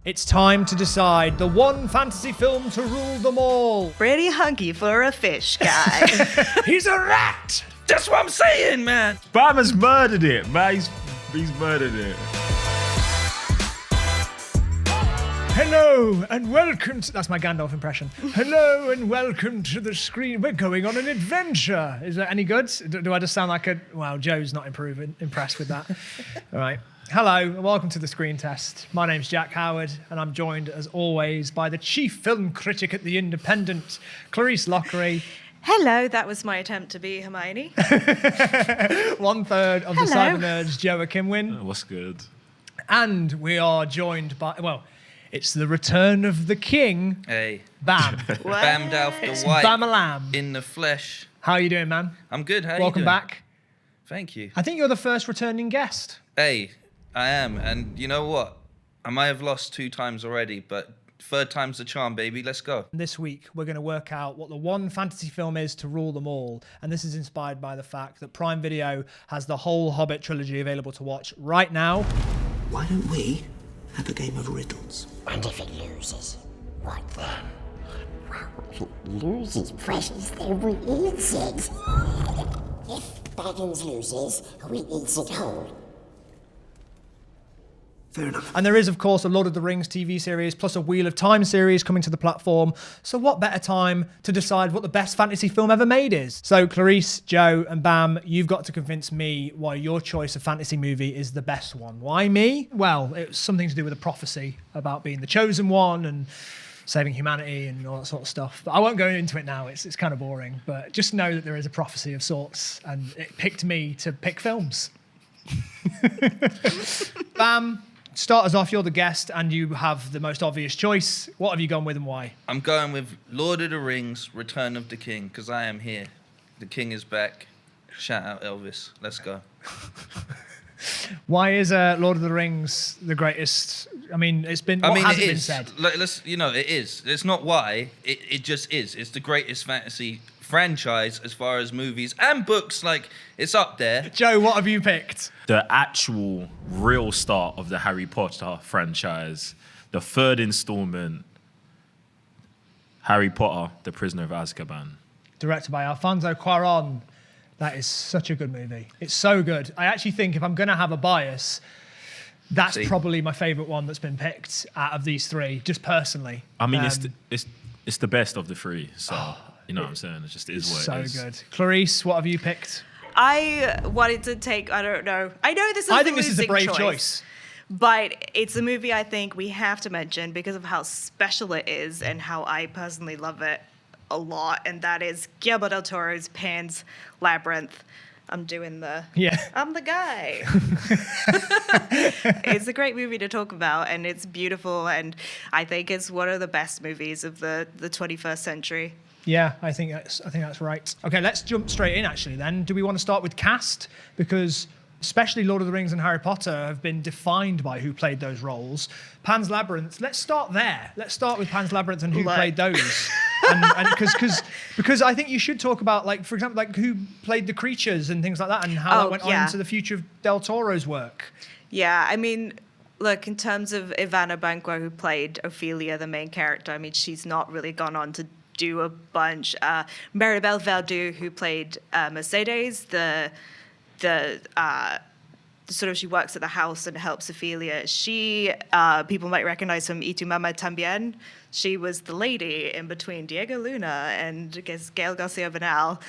It's time to decide the one fantasy film to rule them all. Pretty hunky for a fish guy. He's a rat! That's what I'm saying, man. Bam has murdered it, man. He's murdered it. Hello and welcome to... That's my Gandalf impression. Hello and welcome to the screen. We're going on an adventure. Is that any good? Do I just sound like a... Well, Joe's not impressed with that. All right. Hello and welcome to the screen test. My name's Jack Howard and I'm joined, as always, by the chief film critic at The Independent, Clarisse Lockery. Hello, that was my attempt to be Hermione. 1/3 of the Cyber Nerds, Joe Kimwin. What's good? And we are joined by... Well, it's the return of the king. Hey. Bam. Bammed out the It's white. Bamalam. In the flesh. How are you doing, man? I'm good. How Welcome you doing? back. Thank you. I think you're the first returning guest. Hey, I am. And you know what? I might have lost 2 times already, but third time's the charm, baby. Let's go. This week, we're going to work out what the one fantasy film is to rule them all. And this is inspired by the fact that Prime Video has the whole Hobbit trilogy available to watch right now. Why don't we have a game of riddles? And if it loses, what then? Well, if it loses, precious, then we eat it. If Baggins loses, we eat it whole. Fair enough. And there is, of course, a Lord of the Rings TV series, plus a Wheel of Time series coming to the platform. So what better time to decide what the best fantasy film ever made is? So Clarisse, Joe, and Bam, you've got to convince me why your choice of fantasy movie is the best one. Why me? Well, it's something to do with a prophecy about being the chosen one and saving humanity and all that sort of stuff. But I won't go into it now. It's kind of boring. But just know that there is a prophecy of sorts, and it picked me to pick films. Bam. Start us off, you're the guest, and you have the most obvious choice. What have you gone with and why? I'm going with Lord of the Rings, Return of the King, because I am here. The king is back. Shout out Elvis. Let's go. Why is Lord of the Rings the greatest? I mean, it's been. What hasn't been said? Let's, it is. It's not why. It just is. It's the greatest fantasy franchise as far as movies and books. Like, it's up there. Joe, what have you picked? The actual real start of the Harry Potter franchise, the 3rd installment, Harry Potter, The Prisoner of Azkaban. Directed by Alfonso Cuarón. That is such a good movie. It's so good. I actually think if I'm going to have a bias, that's probably my favourite one that's been picked out of these 3, just personally. I mean, it's the best of the 3, so you know what I'm saying? It just is what it is. So good. Clarisse, what have you picked? I wanted to take, I don't know. I know this is I think this is a brave choice. But it's a movie I think we have to mention because of how special it is and how I personally love it a lot. And that is Guillermo Del Toro's Pan's Labyrinth. I'm doing the... Yeah. I'm the guy. It's a great movie to talk about, and it's beautiful, and I think it's one of the best movies of the 21st century. Yeah, I think that's right. Okay, let's jump straight in, actually, then. Do we want to start with cast? Because especially Lord of the Rings and Harry Potter have been defined by who played those roles. Pan's Labyrinth, let's start there. Let's start with Pan's Labyrinth and who played those. Because I think you should talk about, like, for example, like who played the creatures and things like that, and how that went on into the future of Del Toro's work. Yeah, I mean, look, in terms of Ivana Banquo, who played Ophelia, the main character, I mean, she's not really gone on to do a bunch. Maribel Verdú, who played Mercedes, the sort of, she works at the house and helps Ophelia. She, people might recognize from Y Tu Mamá También. She was the lady in between Diego Luna and, I guess, Gael Garcia Bernal.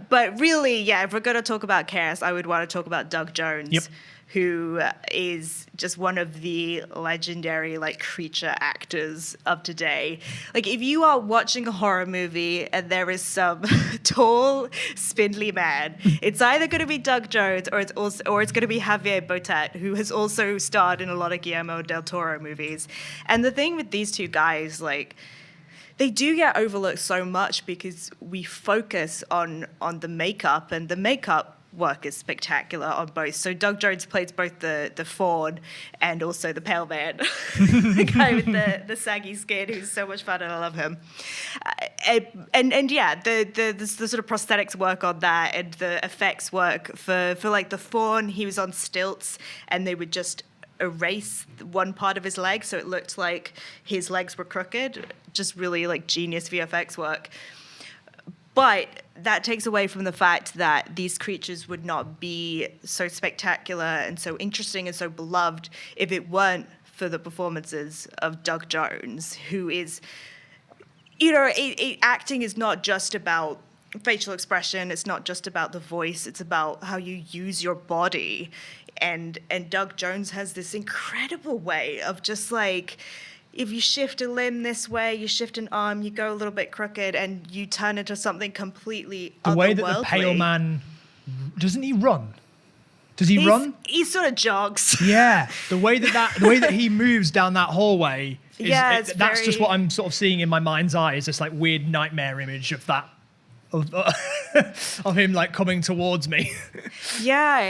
But really, yeah, if we're going to talk about cast, I would want to talk about Doug Jones, who is just one of the legendary, like, creature actors of today. Like, if you are watching a horror movie and there is some tall, spindly man, it's either going to be Doug Jones or it's going to be Javier Botet, who has also starred in a lot of Guillermo Del Toro movies. And the thing with these 2 guys, like, they do get overlooked so much because we focus on the makeup, and the makeup work is spectacular on both. So Doug Jones plays both the faun and also the pale man, the guy with the saggy skin who's so much fun, and I love him. And yeah, the sort of prosthetics work on that, and the effects work for like the faun. He was on stilts, and they would just erase one part of his leg so it looked like his legs were crooked. Just really like genius VFX work. But that takes away from the fact that these creatures would not be so spectacular and so interesting and so beloved if it weren't for the performances of Doug Jones, who is, acting is not just about facial expression. It's not just about the voice. It's about how you use your body. And Doug Jones has this incredible way of just like, if you shift a limb this way, you shift an arm, you go a little bit crooked, and you turn into something completely otherworldly. The way that the pale man, doesn't he run? Does he run? He sort of jogs. Yeah, the way that he moves down that hallway. That's just what I'm sort of seeing in my mind's eye. Is this like weird nightmare image of that, of him like coming towards me. Yeah,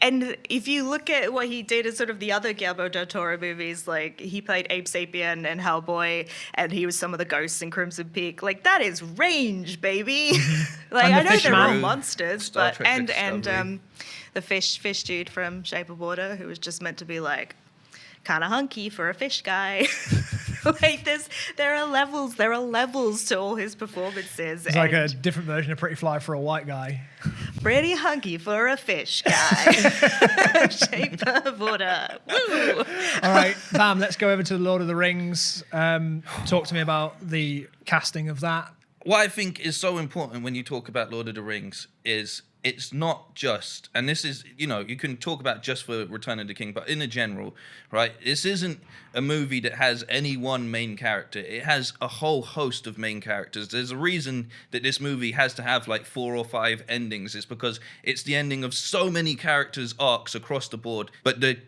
and if you look at what he did in sort of the other Guillermo Del Toro movies, like he played Abe Sapien in Hellboy, and he was some of the ghosts in Crimson Peak. Like that is range, baby. Like I know they're all monsters, but and the fish dude from Shape of Water, who was just meant to be like kind of hunky for a fish guy. Like there are levels to all his performances. It's like a different version of Pretty Fly for a white guy. Pretty hunky for a fish guy. Shape of Water. Woo! All right, Bam, let's go over to Lord of the Rings. Talk to me about the casting of that. What I think is so important when you talk about Lord of the Rings is it's not just, and this is, you can talk about just for Return of the King, but in a general, right? This isn't a movie that has any one main character. It has a whole host of main characters. There's a reason that this movie has to have like 4 or 5 endings. It's because it's the ending of so many characters' arcs across the board. But the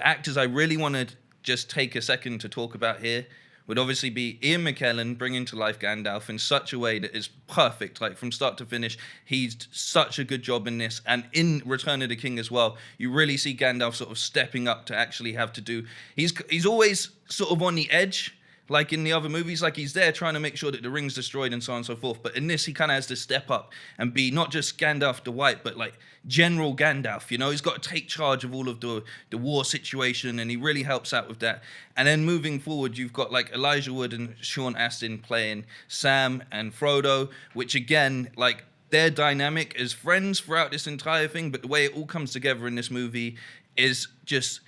actors I really want to just take a second to talk about here would obviously be Ian McKellen bringing to life Gandalf in such a way that is perfect, like from start to finish. He's such a good job in this, and in Return of the King as well. You really see Gandalf sort of stepping up to actually have to do. He's always sort of on the edge, like in the other movies, like he's there trying to make sure that the ring's destroyed and so on and so forth. But in this, he kind of has to step up and be not just Gandalf the White, but like General Gandalf. He's got to take charge of all of the war situation, and he really helps out with that. And then moving forward, you've got like Elijah Wood and Sean Astin playing Sam and Frodo, which again, like their dynamic as friends throughout this entire thing, but the way it all comes together in this movie is just,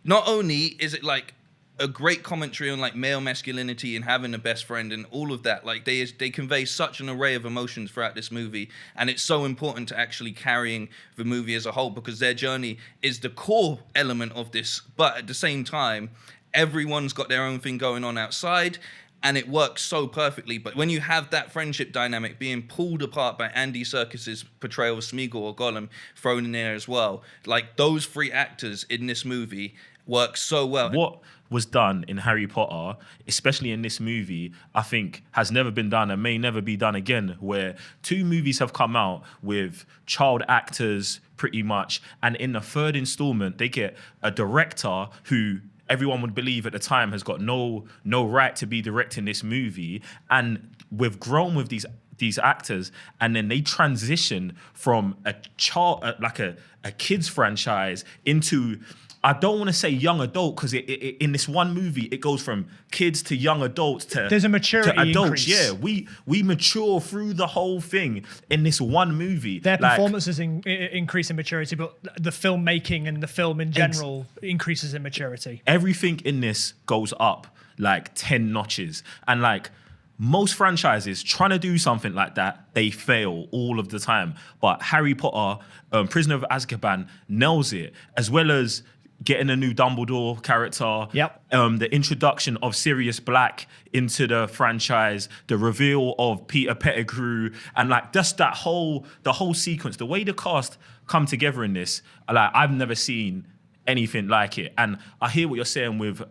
not only is it like a great commentary on like male masculinity and having a best friend and all of that. Like they convey such an array of emotions throughout this movie, and it's so important to actually carrying the movie as a whole because their journey is the core element of this. But at the same time, everyone's got their own thing going on outside, and it works so perfectly. But when you have that friendship dynamic being pulled apart by Andy Serkis's portrayal of Smeagol or Gollum thrown in there as well, like those 3 actors in this movie work so well. What was done in Harry Potter, especially in this movie, I think has never been done and may never be done again, where 2 movies have come out with child actors pretty much, and in the 3rd installment, they get a director who everyone would believe at the time has got no right to be directing this movie, and we've grown with these actors, and then they transition from a child, like a kids franchise into, I don't want to say young adult, because in this one movie it goes from kids to young adults to there's a maturity to adults. increase. Yeah, we mature through the whole thing in this one movie. Their performances increase in maturity, but the filmmaking and the film in general increases in maturity. Everything in this goes up like 10 notches, and like most franchises trying to do something like that, they fail all of the time. But Harry Potter, Prisoner of Azkaban nails it, as well as getting a new Dumbledore character, the introduction of Sirius Black into the franchise, the reveal of Peter Pettigrew, and like just the whole sequence, the way the cast come together in this, like I've never seen anything like it. And I hear what you're saying with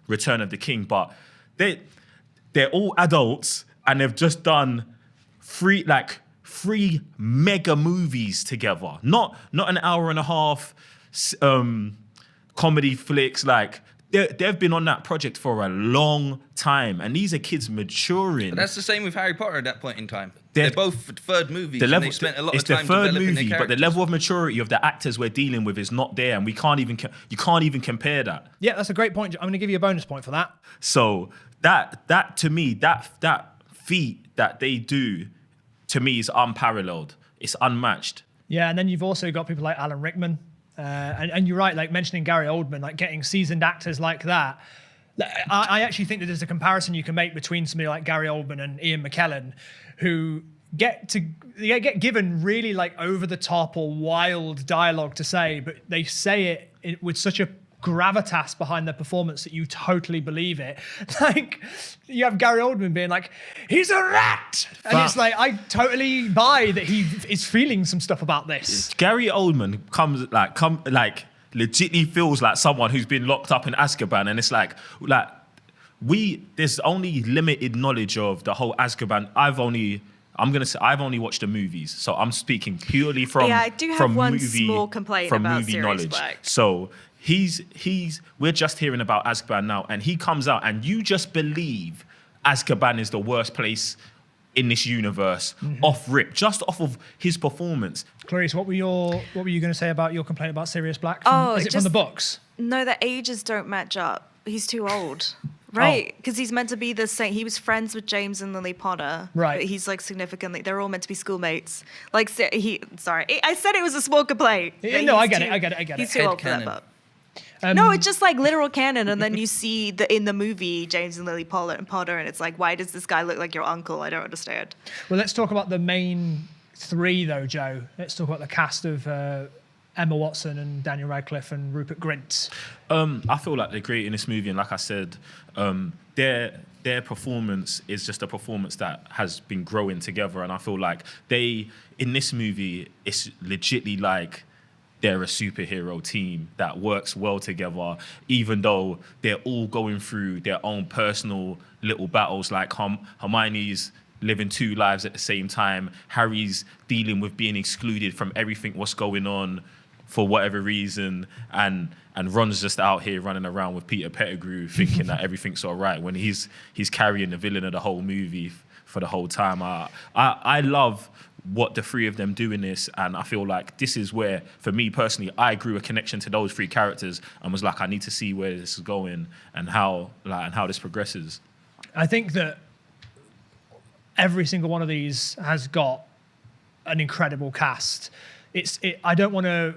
Return of the King, but they're all adults and they've just done 3 mega movies together, not an hour and a half comedy flicks. Like they've been on that project for a long time, and these are kids maturing. But that's the same with Harry Potter at that point in time. They're both third movies. And they spent a lot of time developing their characters. But the level of maturity of the actors we're dealing with is not there, and you can't even compare that. Yeah, that's a great point. I'm going to give you a bonus point for that. So that to me, that feat that they do, to me, is unparalleled. It's unmatched. Yeah, and then you've also got people like Alan Rickman. And you're right, like mentioning Gary Oldman, like getting seasoned actors like that. I actually think that there's a comparison you can make between somebody like Gary Oldman and Ian McKellen, who get given really like over the top or wild dialogue to say, but they say it with such a gravitas behind their performance that you totally believe it. Like you have Gary Oldman being like, he's a rat, and it's like I totally buy that he is feeling some stuff about this. Gary Oldman legitimately feels like someone who's been locked up in Azkaban, and it's like there's only limited knowledge of the whole Azkaban. I've only watched the movies, so I'm speaking purely from I do have from one movie, small complaint from about movie Sirius knowledge. Black. So we're just hearing about Azkaban now, and he comes out, and you just believe Azkaban is the worst place in this universe, off of his performance. Clarisse, what were you going to say about your complaint about Sirius Black? Is it from just the books? No, the ages don't match up. He's too old. Right, because he's meant to be the same. He was friends with James and Lily Potter. Right. But he's like significantly, they're all meant to be schoolmates. Like, sorry, I said it was a small complaint. No, I get it. He's too old for that, Headcanon. but. No, it's just like literal canon, and then you see in the movie James and Lily Potter, and it's like, why does this guy look like your uncle? I don't understand. Well, let's talk about the main three, though, Joe. Let's talk about the cast of Emma Watson and Daniel Radcliffe and Rupert Grint. I feel like they're great in this movie, and like I said, their performance is just a performance that has been growing together, and I feel like in this movie, it's legitly like they're a superhero team that works well together, even though they're all going through their own personal little battles. Like Hermione's living two lives at the same time. Harry's dealing with being excluded from everything what's going on for whatever reason, and Ron's just out here running around with Peter Pettigrew thinking that everything's all right when he's carrying the villain of the whole movie for the whole time. I love what the three of them do in this, and I feel like this is where, for me personally, I grew a connection to those three characters and was like, I need to see where this is going and how this progresses. I think that every single one of these has got an incredible cast. I don't want to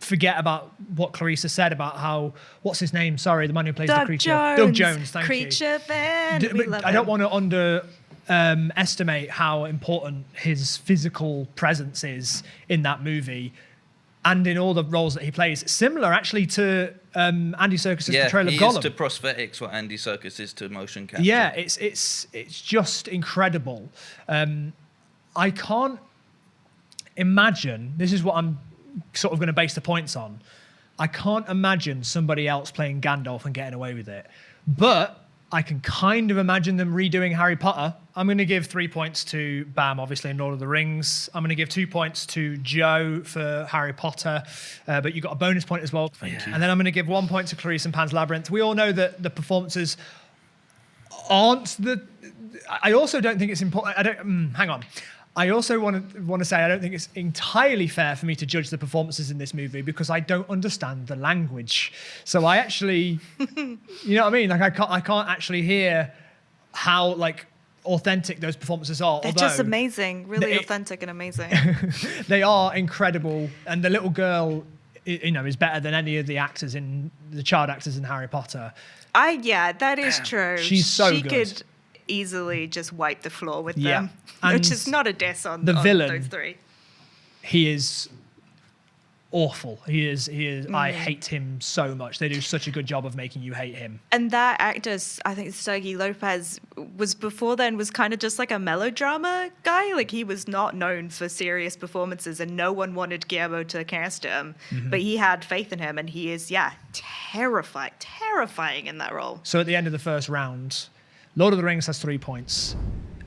forget about what Clarisse said about how, what's his name? Sorry, the man who plays the creature. Doug Jones, thank you. Creature band. We love I don't him. want to estimate how important his physical presence is in that movie and in all the roles that he plays. Similar, actually, to Andy Serkis's portrayal of Gollum. He is to prosthetics what Andy Serkis is to motion capture. Yeah, it's just incredible. I can't imagine, this is what I'm sort of going to base the points on, I can't imagine somebody else playing Gandalf and getting away with it. But I can kind of imagine them redoing Harry Potter. I'm going to give 3 points to Bam, obviously, in Lord of the Rings. I'm going to give 2 points to Joe for Harry Potter, but you got a bonus point as well. Thank you. And then I'm going to give 1 point to Clarisse and Pan's Labyrinth. We all know that the performances aren't the... I also don't think it's important... hang on. I also want to say I don't think it's entirely fair for me to judge the performances in this movie because I don't understand the language. So I actually, you know what I mean? Like I can't actually hear how like authentic those performances are. They're just amazing, really authentic and amazing. They are incredible, and the little girl, you know, is better than any of the actors the child actors in Harry Potter. That is true. She's so she good. Could easily just wipe the floor with Yeah. them, And which is not a diss on the villain. those three. He is awful. He is. I hate him so much. They do such a good job of making you hate him. And that actor, I think Sergi Lopez, was kind of just like a melodrama guy. Like he was not known for serious performances, and no one wanted Guillermo to cast him. But he had faith in him, and he is, terrifying in that role. So at the end of the first round, Lord of the Rings has 3 points,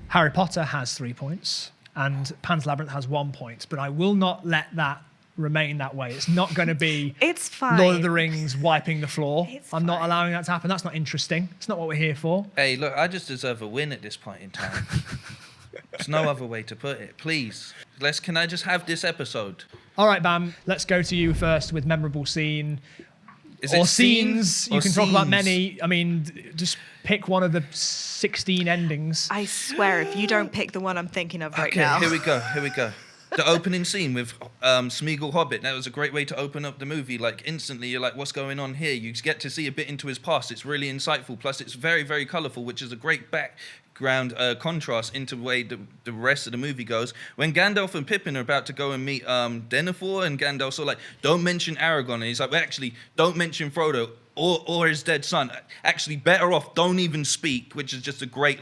Harry Potter has 3 points, and Pan's Labyrinth has 1 point. But I will not let that remain that way. It's not going to be It's fine. Lord of the Rings wiping the floor. It's I'm not fine. allowing that to happen. That's not interesting. It's not what we're here for. Hey, look, I just deserve a win at this point in time. There's no other way to put it. Please, can I just have this episode? All right, Bam, let's go to you first with memorable scene. Is Or it scene scenes. or You can talk about scenes? many. I mean, just pick one of the 16 endings. I swear, if you don't pick the one I'm thinking of right Okay, now. here we go. The opening scene with Smeagol Hobbit. That was a great way to open up the movie. Like, instantly, you're like, what's going on here? You get to see a bit into his past. It's really insightful. Plus, it's very, very colourful, which is a great background contrast into the way the rest of the movie goes. When Gandalf and Pippin are about to go and meet Denethor, and Gandalf's all like, don't mention Aragorn. And he's like, well, actually, don't mention Frodo. Or his dead son. Actually, better off, don't even speak, which is just a great,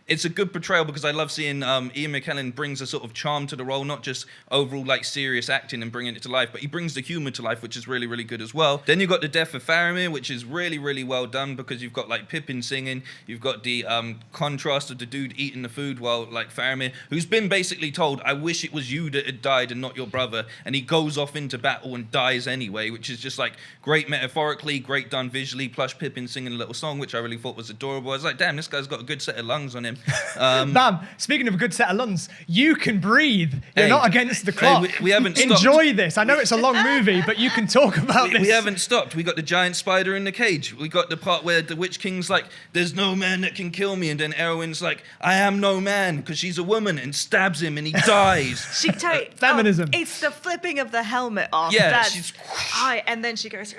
it's a good portrayal because I love seeing Ian McKellen brings a sort of charm to the role, not just overall, serious acting and bringing it to life, but he brings the humour to life, which is really, really good as well. Then you've got the death of Faramir, which is really, really well done because you've got, Pippin singing, you've got the contrast of the dude eating the food while, Faramir, who's been basically told, I wish it was you that had died and not your brother, and he goes off into battle and dies anyway, which is just, great metaphorically, great done visually, plus Pippin singing a little song, which I really thought was adorable. I was like, damn, this guy's got a good set of lungs on him. Bam, speaking of a good set of lungs, you can breathe. You're Hey, not against the clock. we haven't stopped. Enjoy this. I know it's a long movie, but you can talk about this. We haven't stopped. We got the giant spider in the cage. We got the part where the Witch King's like, there's no man that can kill me. And then Erwin's like, I am no man, because she's a woman, and stabs him and he dies. Feminism. It's the flipping of the helmet off. Yeah, And then she goes,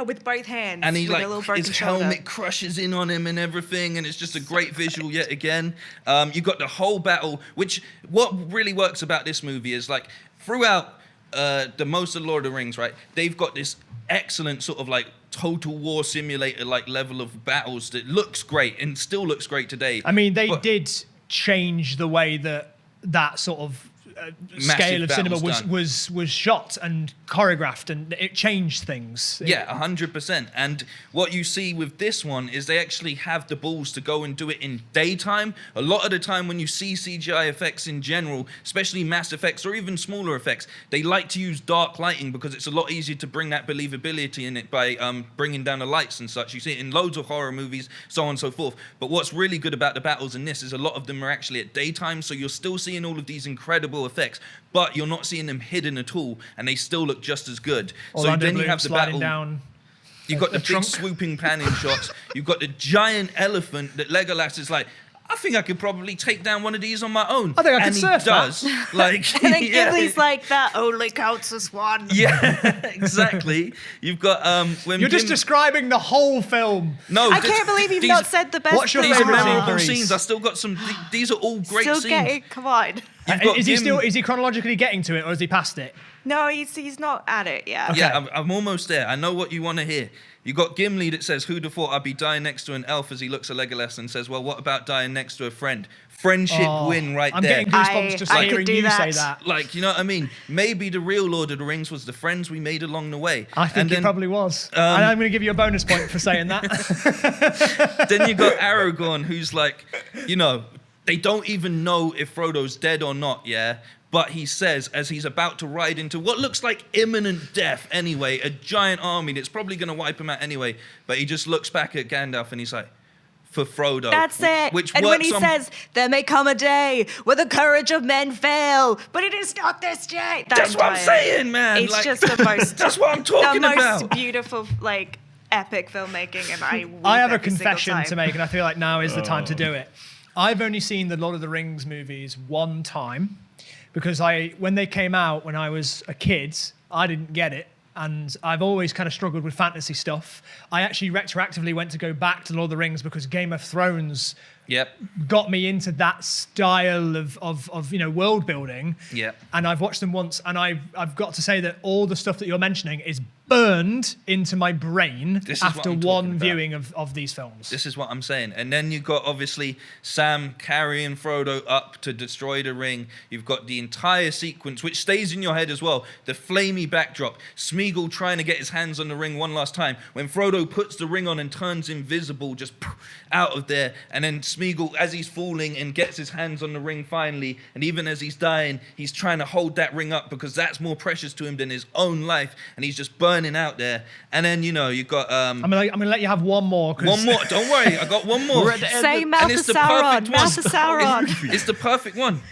with both hands. And he with a little broken his shoulder. helmet crushes in on him and everything, and it's just a great visual yet again. You got the whole battle, which what really works about this movie is throughout the most of Lord of the Rings, right? They've got this excellent sort of total war simulator level of battles that looks great and still looks great today. I mean, they did change the way that sort of scale of cinema was shot and choreographed, and it changed things. Yeah, 100%. And what you see with this one is they actually have the balls to go and do it in daytime. A lot of the time when you see CGI effects in general, especially mass effects or even smaller effects, they like to use dark lighting because it's a lot easier to bring that believability in it by bringing down the lights and such. You see it in loads of horror movies, so on and so forth. But what's really good about the battles in this is a lot of them are actually at daytime, so you're still seeing all of these incredible effects, but you're not seeing them hidden at all, and they still look just as good. Orlando so then you Bloom have the sliding battle. down. You've got the big trunk. swooping panning shots. You've got the giant elephant that Legolas is like, I think I could probably take down one of these on my own. I think I could and surf he does. And then Ghibli's like, that only counts as one. Yeah, exactly. You've got when You're just Gim- describing the whole film. No, I can't believe you've not said the best What's your thing. these are favourite scene, memorable Clarisse? scenes. I still got some. These are all great Still scenes. getting, come on. You've got Is he Gim- is he chronologically getting to it, or is he past it? No, he's not at it yet. Yeah, I'm almost there. I know what you want to hear. You got Gimli that says, "Who'd have thought I'd be dying next to an elf?" As he looks at Legolas and says, "Well, what about dying next to a friend?" Friendship win right I'm there. getting goosebumps just I could hearing do you that. say that. You know what I mean? Maybe the real Lord of the Rings was the friends we made along the way. I think it probably was. And I'm going to give you a bonus point for saying that. Then you got Aragorn, who's they don't even know if Frodo's dead or not, yeah? But he says, as he's about to ride into what looks like imminent death anyway, a giant army that's probably going to wipe him out anyway, but he just looks back at Gandalf and he's like, for Frodo. That's it. Which And when works he on- says, there may come a day where the courage of men fail, but it is not this day. That's what I'm saying, man. It's just the most... That's what I'm talking the most about. beautiful, epic filmmaking, and I weep I have a every single confession time. to make, and I feel like now is the time to do it. I've only seen the Lord of the Rings movies one time because when they came out when I was a kid, I didn't get it. And I've always kind of struggled with fantasy stuff. I actually retroactively went to go back to Lord of the Rings because Game of Thrones Yep. got me into that style of world building. Yep. And I've watched them once, and I've got to say that all the stuff that you're mentioning is burned into my brain This is what after I'm talking one about. viewing of these films. This is what I'm saying. And then you've got, obviously, Sam carrying Frodo up to destroy the ring. You've got the entire sequence, which stays in your head as well. The flamey backdrop. Smeagol trying to get his hands on the ring one last time. When Frodo puts the ring on and turns invisible just out of there. And then Smeagol, as he's falling and gets his hands on the ring finally, and even as he's dying, he's trying to hold that ring up because that's more precious to him than his own life, and he's just burning out there. And then, you know, you've got... I'm gonna let you have one more. One more, don't worry, I got one more. Say Mouth of Sauron, Mouth of Sauron. It's the perfect one.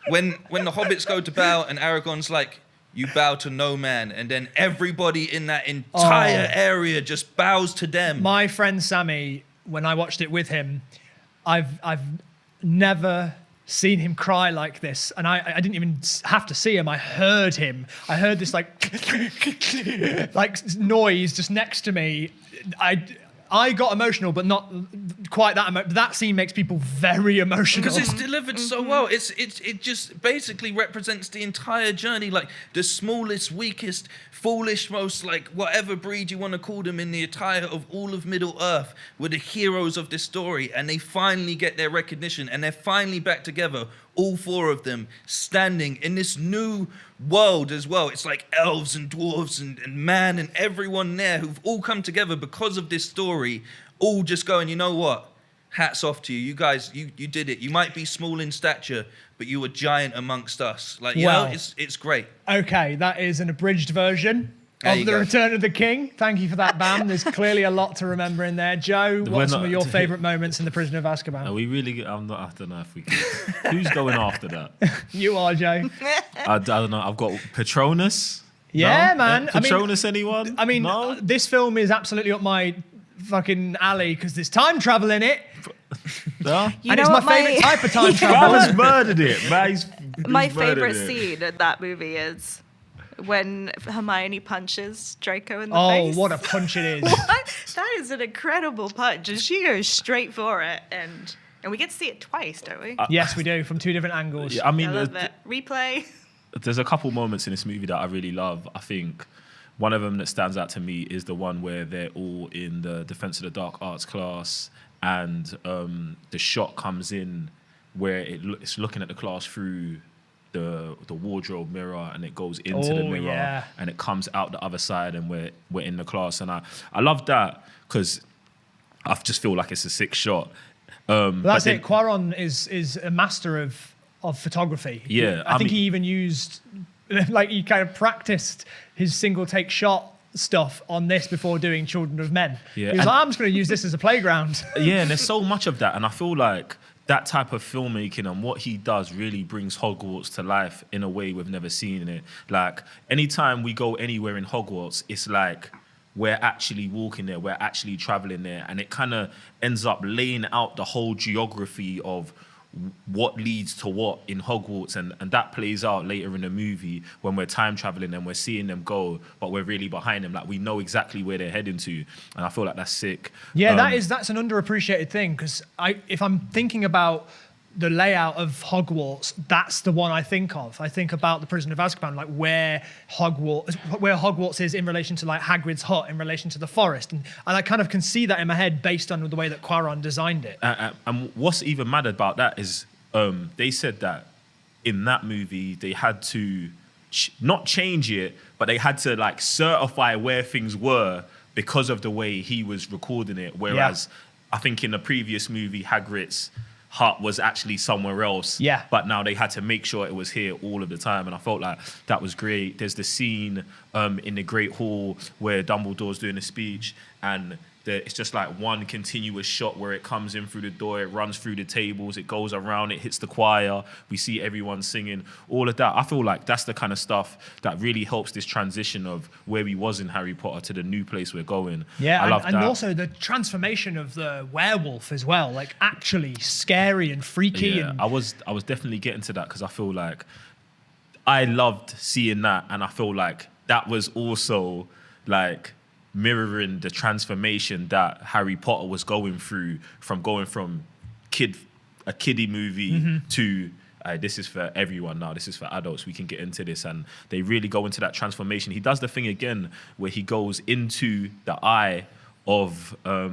When the hobbits go to bow and Aragorn's like, you bow to no man, and then everybody in that entire area just bows to them. My friend Sammy, when I watched it with him, I've never seen him cry like this, and I didn't even have to see him. I heard him. I heard this like noise just next to me. I got emotional, but not quite that emotional. That scene makes people very emotional. Because it's delivered so well. It just basically represents the entire journey. Like the smallest, weakest, foolish, most like whatever breed you want to call them in the entire of all of Middle Earth were the heroes of this story. And they finally get their recognition and they're finally back together. All four of them standing in this new world as well. It's like elves and dwarves and man and everyone there who've all come together because of this story, all just going, you know what? Hats off to you. You guys, you did it. You might be small in stature, but you were giant amongst us. Like, you know, it's great. Okay, that is an abridged version There of you The go. Return of the King. Thank you for that, Bam. There's clearly a lot to remember in there. Joe, what are some of your favourite moments in The Prisoner of Azkaban? Are we really? I don't know if we can. Who's going after that? You are, Joe. I don't know. I've got Patronus. Yeah, No? man. Patronus, anyone? I mean, no? this film is absolutely up my fucking alley because there's time travel in it. No? You And know it's my what favourite type of time Man travel. has murdered it. Man, he's my murdered favorite it. scene in that movie is when Hermione punches Draco in the Oh, face. what a punch it is. That is an incredible punch, and she goes straight for it, and we get to see it twice, don't we? Yes, we do, from two different angles. Yeah, I mean, I love it. Replay. there's a couple moments in this movie that I really love. I think one of them that stands out to me is the one where they're all in the Defense of the Dark Arts class, and the shot comes in where it's looking at the class through the wardrobe mirror, and it goes into the mirror, yeah. and it comes out the other side, and we're in the class, and I love that because I just feel like it's a sick shot. That's it. Quaron is a master of photography. Yeah, I think he even used, like, he kind of practiced his single take shot stuff on this before doing Children of Men. Yeah, He was like, I'm just going to use this as a playground. Yeah, and there's so much of that, and I feel like that type of filmmaking and what he does really brings Hogwarts to life in a way we've never seen it. Like, anytime we go anywhere in Hogwarts, it's like we're actually walking there, we're actually traveling there, and it kind of ends up laying out the whole geography of what leads to what in Hogwarts, and that plays out later in the movie when we're time traveling and we're seeing them go, but we're really behind them. Like, we know exactly where they're heading to, and I feel like that's sick. Yeah, that's an underappreciated thing, because if I'm thinking about the layout of Hogwarts, that's the one I think of. I think about The Prisoner of Azkaban, like where Hogwarts is in relation to like Hagrid's hut, in relation to the forest, and I kind of can see that in my head based on the way that Quaron designed it. And what's even mad about that is they said that in that movie they had to not change it, but they had to like certify where things were because of the way he was recording it. Whereas I think in the previous movie, Hagrid's hut was actually somewhere else. Yeah. But now they had to make sure it was here all of the time. And I felt like that was great. There's the scene in the Great Hall where Dumbledore's doing a speech, and it's just like one continuous shot where it comes in through the door, it runs through the tables, it goes around, it hits the choir, we see everyone singing, all of that. I feel like that's the kind of stuff that really helps this transition of where we was in Harry Potter to the new place we're going. Yeah, I love and that. also the transformation of the werewolf as well, like actually scary and freaky. Yeah, And I was definitely getting to that because I feel like I loved seeing that, and I feel like that was also like mirroring the transformation that Harry Potter was going through, from going from a kiddie movie to this is for everyone now, this is for adults, we can get into this. And they really go into that transformation. He does the thing again where he goes into the eye of I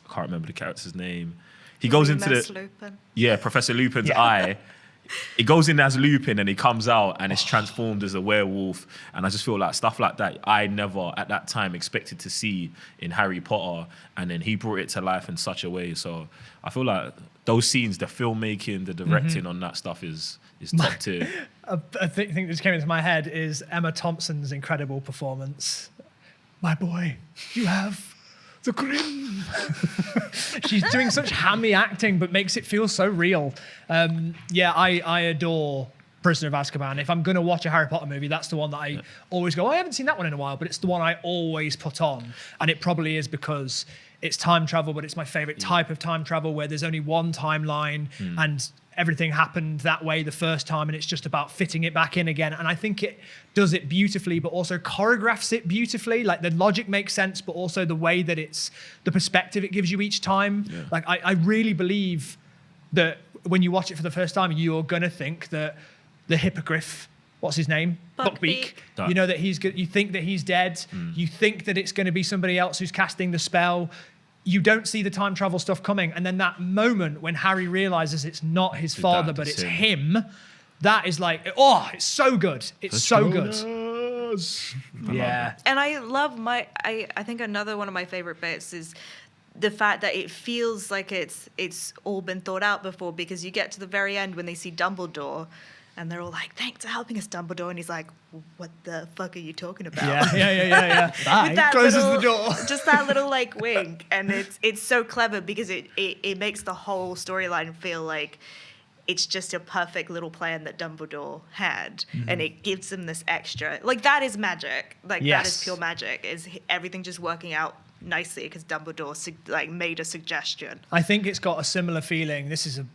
can't remember the character's name. He goes into Remus the Lupin. Professor Lupin's Yeah. eye. it goes in as Lupin and he comes out and it's transformed as a werewolf. And I just feel like stuff like that I never at that time expected to see in Harry Potter. And then he brought it to life in such a way. So I feel like those scenes, the filmmaking, the directing on that stuff is top tier. A thing that just came into my head is Emma Thompson's incredible performance. My boy, you have the grin. She's doing such hammy acting, but makes it feel so real. I adore Prisoner of Azkaban. If I'm going to watch a Harry Potter movie, that's the one that I always go, I haven't seen that one in a while, but it's the one I always put on. And it probably is because it's time travel, but it's my favorite type of time travel where there's only one timeline and everything happened that way the first time and it's just about fitting it back in again. And I think it does it beautifully, but also choreographs it beautifully. Like the logic makes sense, but also the way that it's, the perspective it gives you each time. Yeah. Like I really believe that when you watch it for the first time, you're gonna think that the hippogriff, what's his name? Buckbeak. You know that he's good. You think that he's dead. You think that it's going to be somebody else who's casting the spell. You don't see the time travel stuff coming. And then that moment when Harry realizes it's not his father, but it's him, that is like, oh, it's so good. It's so good. Yeah. And I love I think another one of my favorite bits is the fact that it feels like it's all been thought out before, because you get to the very end when they see Dumbledore and they're all like, thanks for helping us, Dumbledore. And he's like, what the fuck are you talking about? Yeah. Bye. Closes the door. Just that little like wink. And it's so clever because it makes the whole storyline feel like it's just a perfect little plan that Dumbledore had. And it gives them this extra, like that is magic. Like that is pure magic, is everything just working out nicely because Dumbledore made a suggestion. I think it's got a similar feeling. This is a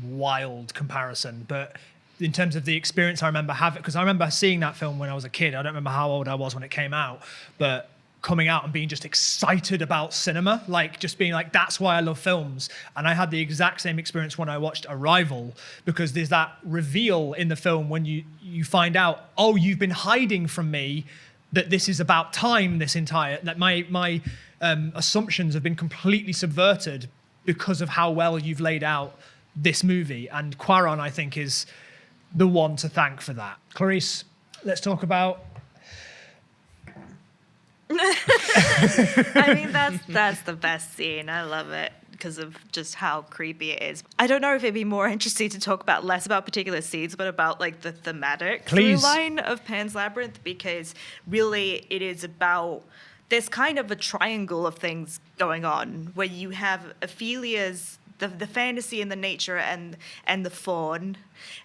wild comparison, but in terms of the experience I remember having, because I remember seeing that film when I was a kid. I don't remember how old I was when it came out, but coming out and being just excited about cinema, like just being like, that's why I love films. And I had the exact same experience when I watched Arrival, because there's that reveal in the film when you find out, oh, you've been hiding from me, that this is about time, this entire, that my assumptions have been completely subverted because of how well you've laid out this movie. And Quaron, I think, is the one to thank for that. Clarisse, let's talk about... I mean, that's the best scene. I love it because of just how creepy it is. I don't know if it'd be more interesting to talk about less about particular scenes, but about like the thematic through line of Pan's Labyrinth, because really it is about, there's kind of a triangle of things going on where you have Ophelia's the fantasy and the nature and the faun.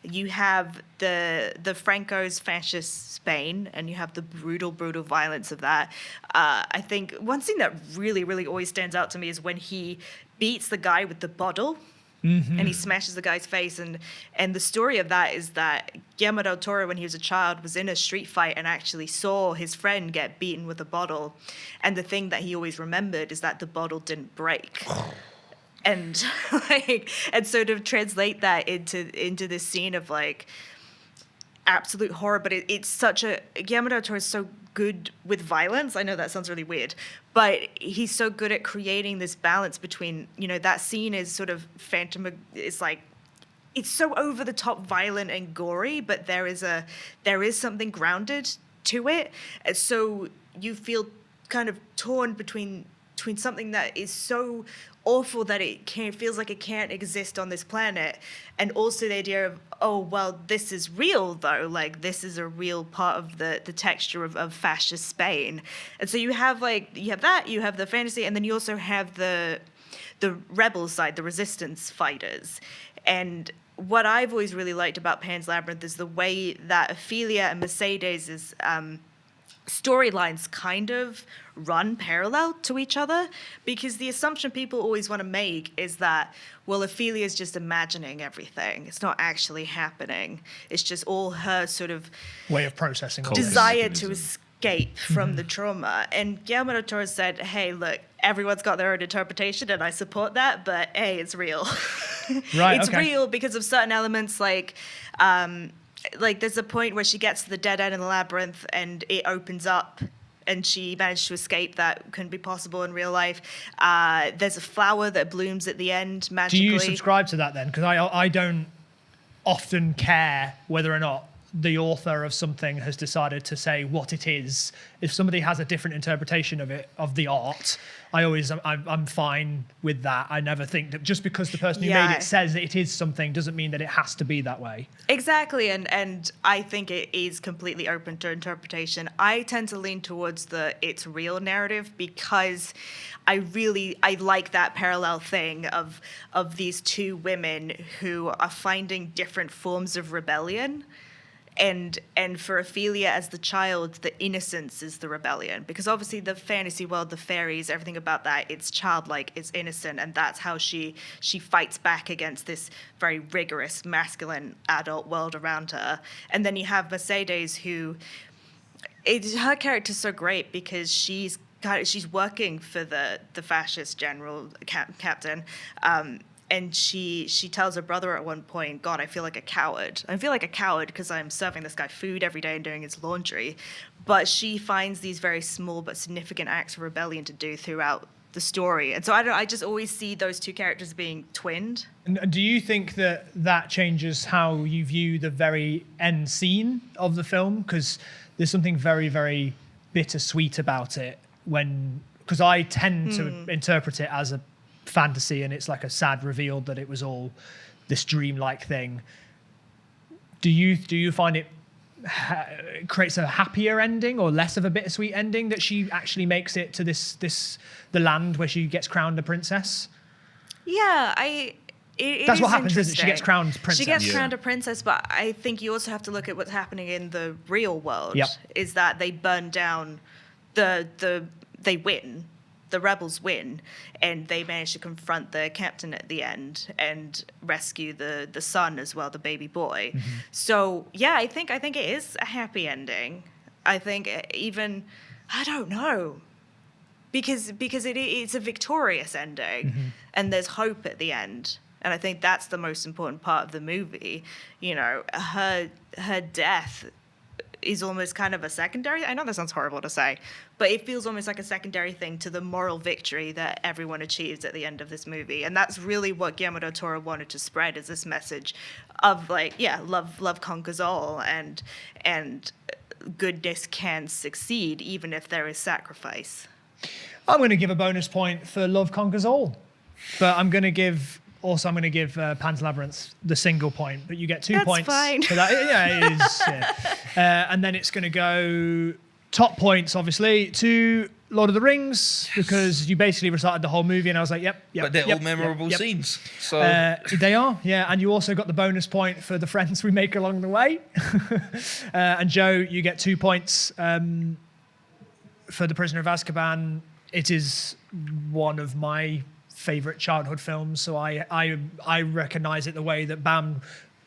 You have the Franco's fascist Spain, and you have the brutal violence of that. I think one scene that really always stands out to me is when he beats the guy with the bottle. And he smashes the guy's face. And the story of that is that Guillermo Del Toro, when he was a child, was in a street fight and actually saw his friend get beaten with a bottle. And the thing that he always remembered is that the bottle didn't break. And so to translate that into this scene of like absolute horror, but it's such a, Guillermo del Toro is so good with violence. I know that sounds really weird, but he's so good at creating this balance between, that scene is sort of it's like, it's so over the top violent and gory, but there is something grounded to it. And so you feel kind of torn between something that is so awful that it feels like it can't exist on this planet, and also the idea of, oh well, this is real though, like this is a real part of the texture of fascist Spain. And so you have that, you have the fantasy, and then you also have the rebel side, the resistance fighters. And what I've always really liked about Pan's Labyrinth is the way that Ophelia and Mercedes' storylines kind of run parallel to each other, because the assumption people always want to make is that, well, Ophelia's just imagining everything. It's not actually happening. It's just all her sort of way of processing desire to escape from the trauma. And Guillermo del Toro said, hey, look, everyone's got their own interpretation and I support that, but hey, it's real. Right, it's real because of certain elements like there's a point where she gets to the dead end in the labyrinth and it opens up and she managed to escape. That couldn't be possible in real life. There's a flower that blooms at the end magically. Do you subscribe to that then? Because I don't often care whether or not the author of something has decided to say what it is. If somebody has a different interpretation of it, of the art, I'm fine with that. I never think that just because the person who made it says that it is something doesn't mean that it has to be that way. Exactly, and I think it is completely open to interpretation. I tend to lean towards the it's real narrative because I like that parallel thing of these two women who are finding different forms of rebellion. And for Ophelia as the child, the innocence is the rebellion. Because obviously the fantasy world, the fairies, everything about that, it's childlike, it's innocent, and that's how she fights back against this very rigorous, masculine, adult world around her. And then you have Mercedes, who... her character's so great because she's working for the fascist general, captain, and she tells her brother at one point, God, I feel like a coward. I feel like a coward because I'm serving this guy food every day and doing his laundry. But she finds these very small but significant acts of rebellion to do throughout the story. And so I just always see those two characters being twinned. And do you think that changes how you view the very end scene of the film? Because there's something very, very bittersweet about it because I tend to interpret it as a fantasy, and it's like a sad reveal that it was all this dreamlike thing. Do you find it creates a happier ending or less of a bittersweet ending that she actually makes it to the land where she gets crowned a princess? Yeah, that's what happens, isn't it? She gets crowned princess. She gets crowned a princess, but I think you also have to look at what's happening in the real world. Yep. Is that they burn down they win. The rebels win, and they manage to confront the captain at the end and rescue the son as well, the baby boy. Mm-hmm. So yeah, I think it is a happy ending. I think even I don't know because it's a victorious ending, and there's hope at the end. And I think that's the most important part of the movie. You know, her death is almost kind of a secondary. I know that sounds horrible to say, but it feels almost like a secondary thing to the moral victory that everyone achieves at the end of this movie. And that's really what Guillermo Del Toro wanted to spread, is this message of like, yeah, love conquers all, and goodness can succeed even if there is sacrifice. I'm going to give a bonus point for love conquers all, but I'm going to give Pan's Labyrinth the single point, but you get 2 points. That's fine. For that. Yeah, it is. Yeah. And then it's going to go top points, obviously, to Lord of the Rings, because you basically recited the whole movie, and I was like, yep. But they're all memorable scenes. So they are, yeah. And you also got the bonus point for the friends we make along the way. And Joe, you get 2 points for The Prisoner of Azkaban. It is one of my favorite childhood films, so I recognize it the way that Bam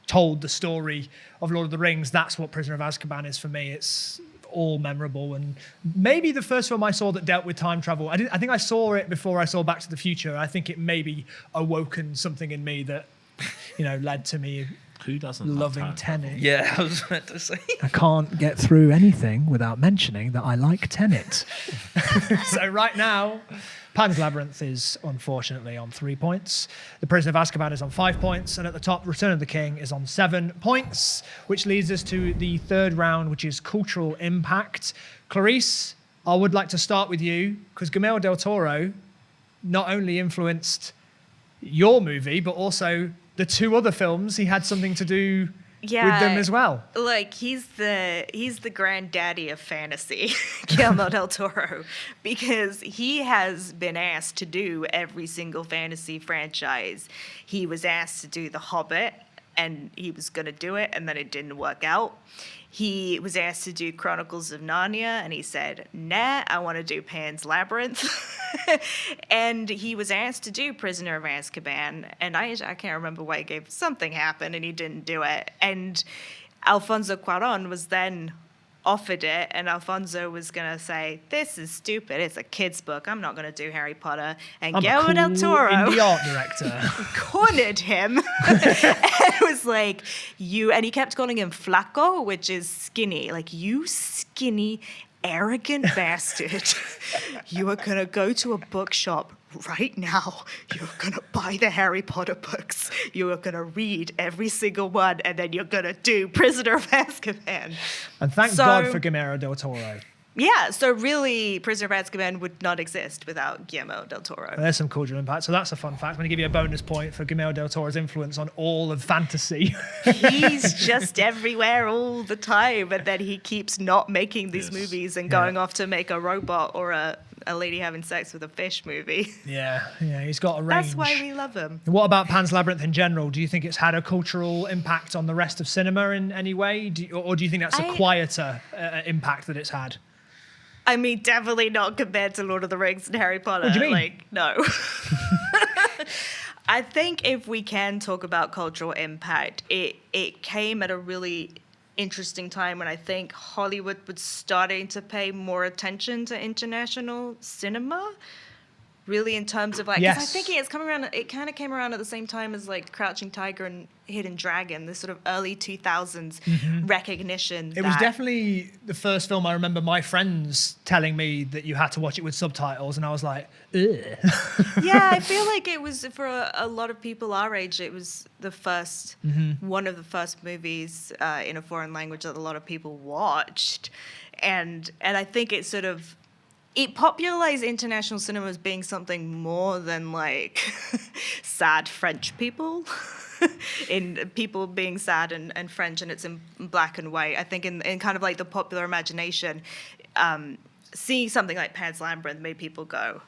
told the story of Lord of the Rings. That's what Prisoner of Azkaban is for me. It's all memorable, and maybe the first film I saw that dealt with time travel. I think I saw it before I saw Back to the Future. I think it maybe awoken something in me that led to me Who doesn't loving Tenet. yeah, I was about to say. I can't get through anything without mentioning that I like Tenet. So right now, Pan's Labyrinth is unfortunately on 3 points. The Prisoner of Azkaban is on 5 points. And at the top, Return of the King is on 7 points, which leads us to the third round, which is cultural impact. Clarisse, I would like to start with you, because Guillermo Del Toro not only influenced your movie, but also the 2 other films. He had something to do with them as well. Like he's the granddaddy of fantasy, Guillermo Del Toro, because he has been asked to do every single fantasy franchise. He was asked to do The Hobbit, and he was going to do it, and then it didn't work out. He was asked to do Chronicles of Narnia, and he said, nah, I want to do Pan's Labyrinth. And he was asked to do Prisoner of Azkaban, and I can't remember why something happened, and he didn't do it. And Alfonso Cuarón was then offered it, and Alfonso was going to say, this is stupid, it's a kid's book, I'm not going to do Harry Potter. And Guillermo Del Toro, indie art director, cornered him and was like, and he kept calling him flaco, which is skinny, like, you skinny arrogant bastard. You are going to go to a bookshop right now. You're going to buy the Harry Potter books. You are going to read every single one, and then you're going to do Prisoner of Azkaban. And thank God for Guillermo Del Toro. Yeah, so really, Prisoner of Azkaban would not exist without Guillermo Del Toro. There's some cultural impact. So that's a fun fact. I'm going to give you a bonus point for Guillermo Del Toro's influence on all of fantasy. He's just everywhere all the time, and then he keeps not making these movies and going off to make a robot or a lady having sex with a fish movie. Yeah, he's got a range. That's why we love him. What about Pan's Labyrinth in general? Do you think it's had a cultural impact on the rest of cinema in any way? Or do you think that's a quieter impact that it's had? I mean, definitely not compared to Lord of the Rings and Harry Potter. What do you mean? Like, no. I think if we can talk about cultural impact, it came at a really interesting time when I think Hollywood was starting to pay more attention to international cinema. Really, in terms of like, because I think it's coming around. It kind of came around at the same time as like Crouching Tiger and Hidden Dragon, this sort of early 2000s recognition. It was definitely the first film I remember my friends telling me that you had to watch it with subtitles, and I was like, ugh. Yeah, I feel like it was for a lot of people our age. It was the first, one of the first movies in a foreign language that a lot of people watched, and I think it sort of. It popularized international cinema as being something more than like sad French people, in people being sad and French, and it's in black and white. I think in kind of like the popular imagination, seeing something like Pan's Labyrinth made people go,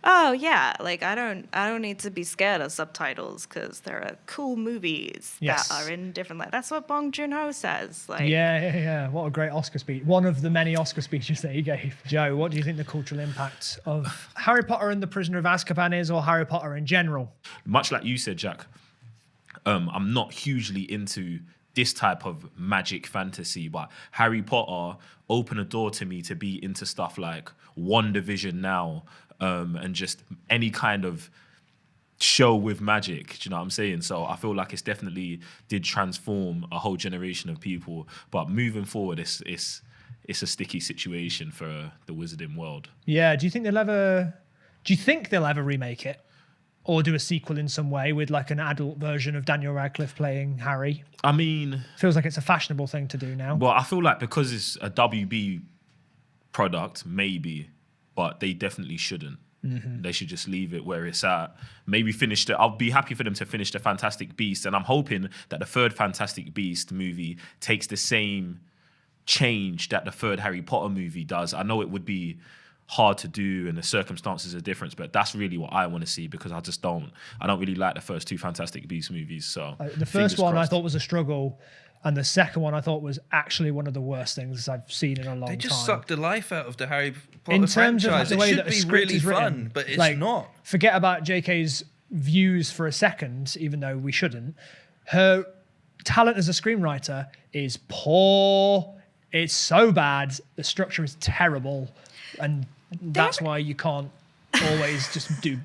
oh yeah, like I don't need to be scared of subtitles because there are cool movies that are in different. That's what Bong Joon-ho says. Like, yeah. What a great Oscar speech! One of the many Oscar speeches that he gave. Joe, what do you think the cultural impact of Harry Potter and the Prisoner of Azkaban is, or Harry Potter in general? Much like you said, Jack, I'm not hugely into this type of magic fantasy, but Harry Potter opened a door to me to be into stuff like WandaVision now. And just any kind of show with magic, do you know what I'm saying? So I feel like it's definitely did transform a whole generation of people. But moving forward, it's a sticky situation for the wizarding world. Yeah. Do you think they'll ever remake it, or do a sequel in some way with like an adult version of Daniel Radcliffe playing Harry? I mean, feels like it's a fashionable thing to do now. Well, I feel like because it's a WB product, maybe. But they definitely shouldn't. They should just leave it where it's at. Maybe finish I'll be happy for them to finish the Fantastic Beast, and I'm hoping that the third Fantastic Beast movie takes the same change that the third Harry Potter movie does. I know it would be hard to do and the circumstances are different, but that's really what I want to see, because I don't really like the first two Fantastic Beast movies. So the first one I thought was a struggle. And the second one I thought was actually one of the worst things I've seen in a long time. They just sucked the life out of the Harry Potter in terms franchise. Of the way it that should a be script really is written, fun, but it's like, not. Forget about JK's views for a second, even though we shouldn't. Her talent as a screenwriter is poor. It's so bad. The structure is terrible. And that's why you can't always just do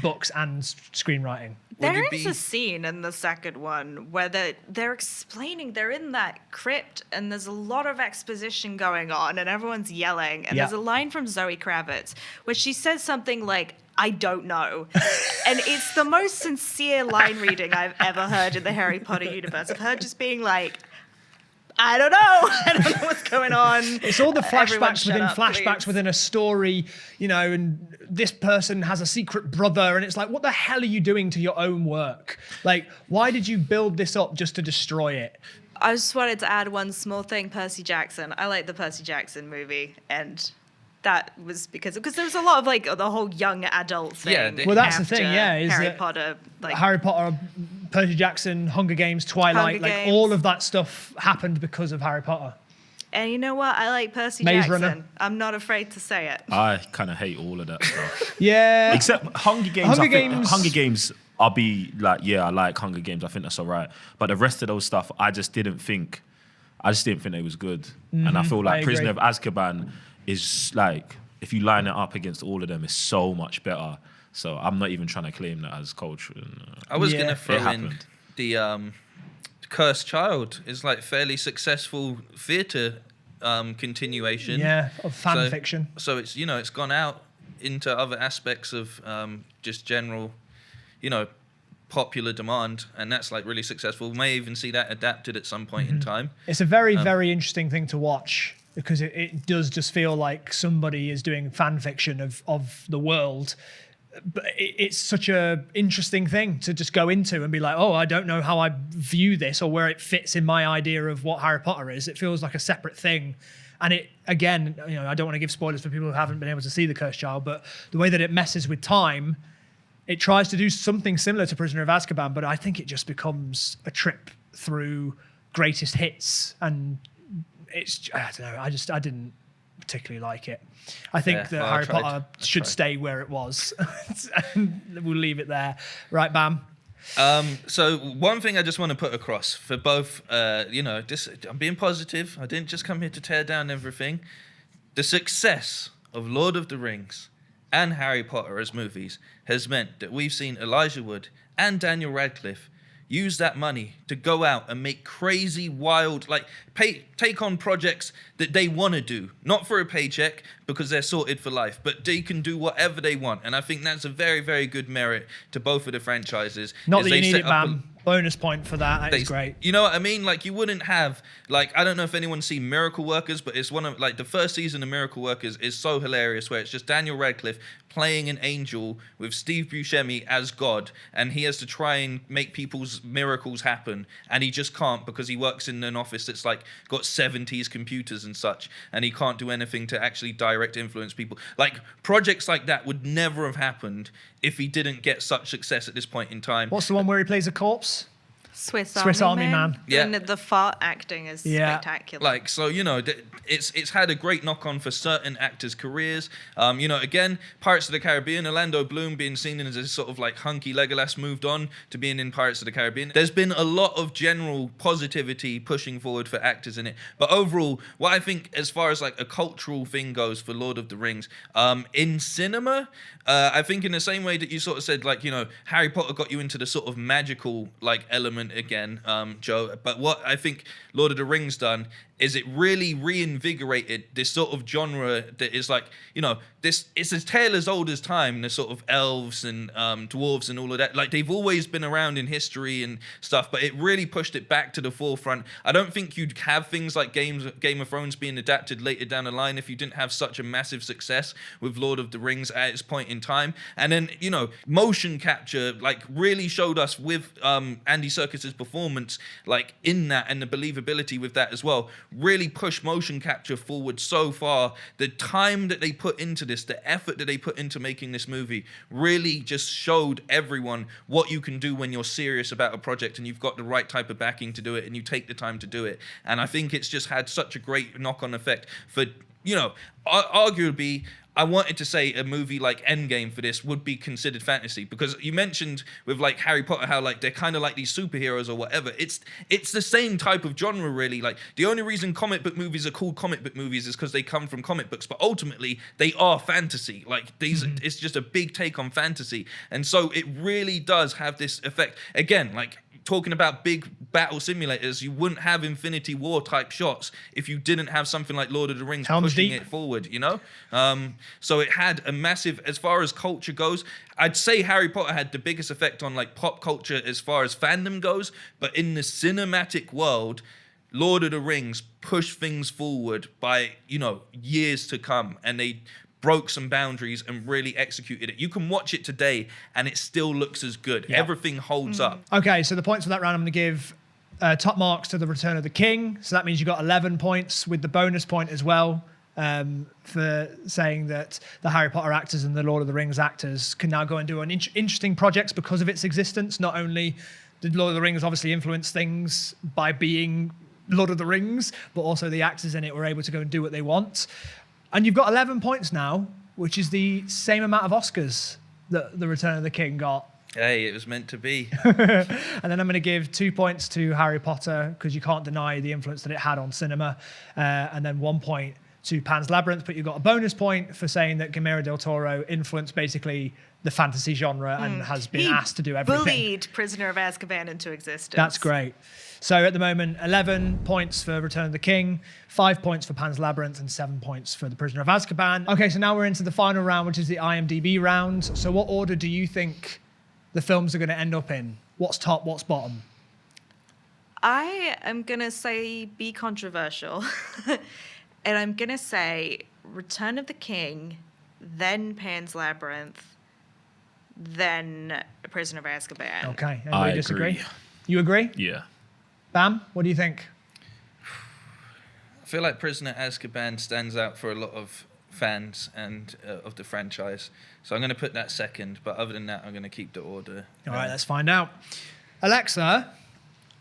books and screenwriting. There is a scene in the second one where they're explaining, they're in that crypt and there's a lot of exposition going on and everyone's yelling. And there's a line from Zoe Kravitz where she says something like, I don't know. And it's the most sincere line reading I've ever heard in the Harry Potter universe. Of her just being like, I don't know. I don't know what's going on. It's all the flashbacks within flashbacks please. within a story, you know, and this person has a secret brother, and it's like, what the hell are you doing to your own work? Like, why did you build this up just to destroy it? I just wanted to add one small thing, Percy Jackson. I like the Percy Jackson movie, and that was because there was a lot of like the whole young adult thing. Yeah, well, that's the thing, yeah. Is Harry that Potter, like Harry Potter, Percy Jackson, Hunger Games, Twilight, Hunger like Games. all of that stuff happened because of Harry Potter. And you know what? I like Percy Maze Jackson. Runner. I'm not afraid to say it. I kind of hate all of that stuff. Yeah. Except Hunger Games. Hunger Games, I'll be like, yeah, I like Hunger Games. I think that's all right. But the rest of those stuff, I just didn't think it was good. And I feel like Prisoner of Azkaban is like, if you line it up against all of them, it's so much better. So I'm not even trying to claim that as culture. I was going to throw It in happened. the Cursed Child is like fairly successful theatre continuation. Yeah, of fan fiction. So it's, you know, it's gone out into other aspects of just general, you know, popular demand, and that's like really successful. We may even see that adapted at some point in time. It's a very, very interesting thing to watch because it does just feel like somebody is doing fan fiction of the world. But it's such a interesting thing to just go into and be like, oh, I don't know how I view this or where it fits in my idea of what Harry Potter is. It feels like a separate thing. And it, again, you know, I don't want to give spoilers for people who haven't been able to see The Cursed Child, but the way that it messes with time, it tries to do something similar to Prisoner of Azkaban, but I think it just becomes a trip through greatest hits. And it's, I don't know, I didn't particularly like it. I think that Harry Potter should stay where it was. And we'll leave it there. Right, Bam? So one thing I just want to put across for both, you know, I'm being positive. I didn't just come here to tear down everything. The success of Lord of the Rings and Harry Potter as movies has meant that we've seen Elijah Wood and Daniel Radcliffe use that money to go out and make crazy, wild, like take on projects that they want to do, not for a paycheck because they're sorted for life, but they can do whatever they want. And I think that's a very, very good merit to both of the franchises. Not that you need it, Bam. Bonus point for that. That is great. You know what I mean? Like, you wouldn't have, like, I don't know if anyone's seen Miracle Workers, but it's one of, like, the first season of Miracle Workers is so hilarious, where it's just Daniel Radcliffe playing an angel with Steve Buscemi as God, and he has to try and make people's miracles happen, and he just can't because he works in an office that's, like, got 70s computers and such, and he can't do anything to actually direct influence people. Like, projects like that would never have happened if he didn't get such success at this point in time. What's the one where he plays a corpse? Swiss Army Man. Yeah. And the fart acting is spectacular. Like, so, you know, it's had a great knock-on for certain actors' careers. You know, again, Pirates of the Caribbean, Orlando Bloom being seen as a sort of like hunky Legolas moved on to being in Pirates of the Caribbean. There's been a lot of general positivity pushing forward for actors in it. But overall, what I think as far as like a cultural thing goes for Lord of the Rings, in cinema, I think in the same way that you sort of said, like, you know, Harry Potter got you into the sort of magical like element again, Joe. But what I think Lord of the Rings done is it really reinvigorated this sort of genre that is like, you know, this, it's a tale as old as time, the sort of elves and dwarves and all of that. Like, they've always been around in history and stuff, but it really pushed it back to the forefront. I don't think you'd have things like Game of Thrones being adapted later down the line if you didn't have such a massive success with Lord of the Rings at its point in time. And then, you know, motion capture like really showed us with Andy Serkis's performance, like in that, and the believability with that as well, really pushed motion capture forward so far. The time that they put into this, the effort that they put into making this movie really just showed everyone what you can do when you're serious about a project and you've got the right type of backing to do it and you take the time to do it. And I think it's just had such a great knock-on effect for, you know, arguably, I wanted to say a movie like Endgame for this would be considered fantasy, because you mentioned with like Harry Potter how like they're kind of like these superheroes or whatever. It's the same type of genre really. Like, the only reason comic book movies are called comic book movies is because they come from comic books, but ultimately they are fantasy. Like, these, it's just a big take on fantasy, and so it really does have this effect. Again, like, talking about big battle simulators, you wouldn't have Infinity War type shots if you didn't have something like Lord of the Rings pushing it forward, you know? So it had a massive, as far as culture goes, I'd say Harry Potter had the biggest effect on like pop culture as far as fandom goes, but in the cinematic world, Lord of the Rings pushed things forward by, you know, years to come, and they broke some boundaries and really executed it. You can watch it today and it still looks as good. Yeah. Everything holds up. Okay, so the points for that round, I'm going to give top marks to The Return of the King. So that means you got 11 points with the bonus point as well for saying that the Harry Potter actors and the Lord of the Rings actors can now go and do interesting projects because of its existence. Not only did Lord of the Rings obviously influence things by being Lord of the Rings, but also the actors in it were able to go and do what they want. And you've got 11 points now, which is the same amount of Oscars that The Return of the King got. Hey, it was meant to be. And then I'm going to give 2 points to Harry Potter, because you can't deny the influence that it had on cinema. And then 1 point to Pan's Labyrinth, but you got a bonus point for saying that Guillermo Del Toro influenced basically the fantasy genre and has been asked to do everything. Bullied Prisoner of Azkaban into existence. That's great. So at the moment, 11 points for Return of the King, 5 points for Pan's Labyrinth, and 7 points for The Prisoner of Azkaban. Okay, so now we're into the final round, which is the IMDb round. So what order do you think the films are going to end up in? What's top, what's bottom? I am going to say be controversial. And I'm going to say Return of the King, then Pan's Labyrinth, then Prisoner of Azkaban. Okay, I anybody disagree? agree. You agree? Yeah. Bam, what do you think? I feel like Prisoner Azkaban stands out for a lot of fans and of the franchise. So I'm going to put that second. But other than that, I'm going to keep the order. All right, let's find out. Alexa,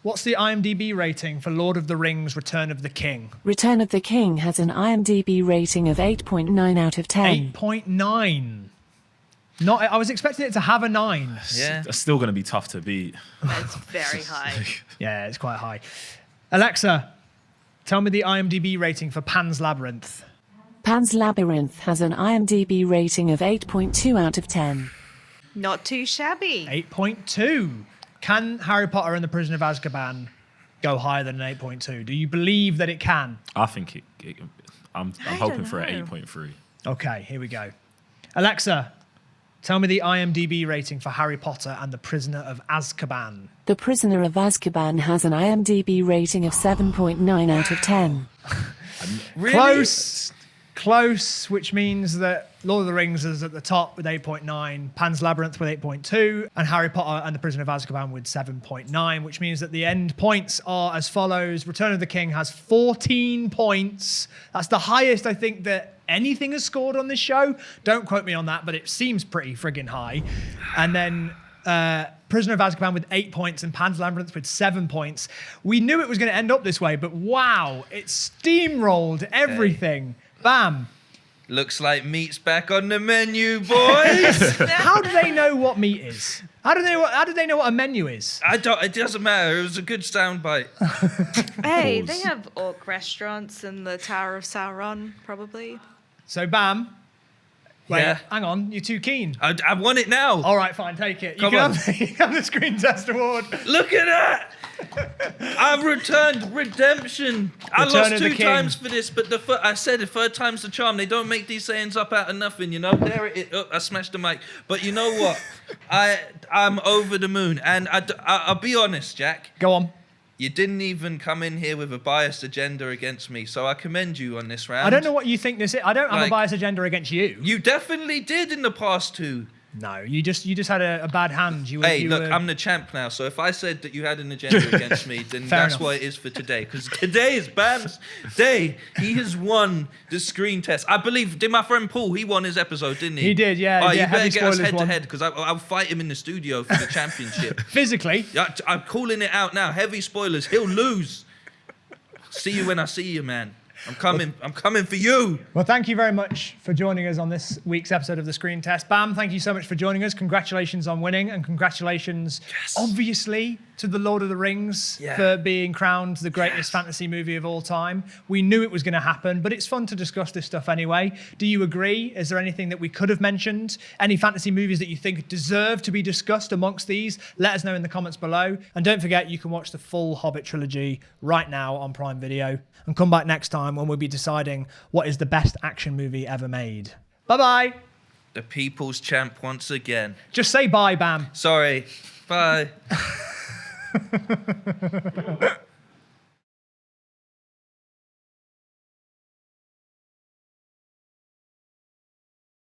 what's the IMDb rating for Lord of the Rings Return of the King? Return of the King has an IMDb rating of 8.9 out of 10. 8.9. Not, I was expecting it to have a 9. Yeah. That's still going to be tough to beat. That's very high. Yeah, it's quite high. Alexa, tell me the IMDb rating for Pan's Labyrinth. Pan's Labyrinth has an IMDb rating of 8.2 out of 10. Not too shabby. 8.2. Can Harry Potter and the Prisoner of Azkaban go higher than an 8.2? Do you believe that it can? I think I'm I hoping don't for an know. 8.3. Okay, here we go. Alexa, tell me the IMDb rating for Harry Potter and the Prisoner of Azkaban. The Prisoner of Azkaban has an IMDb rating of 7.9 out of 10. Really? Close, which means that Lord of the Rings is at the top with 8.9, Pan's Labyrinth with 8.2, and Harry Potter and the Prisoner of Azkaban with 7.9, which means that the end points are as follows. Return of the King has 14 points. That's the highest I think that anything has scored on this show. Don't quote me on that, but it seems pretty friggin' high. And then Prisoner of Azkaban with 8 points and Pan's Labyrinth with 7 points. We knew it was going to end up this way, but wow, it steamrolled everything. Bam. Looks like meat's back on the menu, boys. How do they know what meat is? How do they know what a menu is? I don't. It doesn't matter. It was a good soundbite. Hey, Pause. they have orc restaurants in the Tower of Sauron, probably. So Bam. Wait, Yeah. hang on. You're too keen. I want it now. All right, fine. Take it. Come You on. can have the Screen Test Award. Look at that. I've returned redemption. I Return lost of the 2 King. times for this, but I said the third time's the charm. They don't make these sayings up out of nothing, you know. There it is. Oh, I smashed the mic. But you know what? I'm over the moon, and I'll be honest, Jack. Go on. You didn't even come in here with a biased agenda against me, so I commend you on this round. I don't know what you think this is. I don't have a Like- biased agenda against you. You definitely did in the past 2. No, you just had a bad hand. Hey, look, I'm the champ now, so if I said that you had an agenda against me, then Fair that's enough. what it is for today. Because today is Bam's day. He has won the screen test. I believe, did my friend Paul, he won his episode, didn't he? He did, yeah. Oh, yeah, you better heavy get us spoilers head to one. head, because I'll fight him in the studio for the championship. Physically. Yeah, I'm calling it out now. Heavy spoilers. He'll lose. See you when I see you, man. I'm coming for you. Well, thank you very much for joining us on this week's episode of The Screen Test. Bam, thank you so much for joining us. Congratulations on winning, and congratulations, obviously, to The Lord of the Rings for being crowned the greatest fantasy movie of all time. We knew it was going to happen, but it's fun to discuss this stuff anyway. Do you agree? Is there anything that we could have mentioned? Any fantasy movies that you think deserve to be discussed amongst these? Let us know in the comments below. And don't forget, you can watch the full Hobbit trilogy right now on Prime Video. And come back next time when we'll be deciding what is the best action movie ever made. Bye-bye. The people's champ once again. Just say bye, Bam. Sorry. Bye.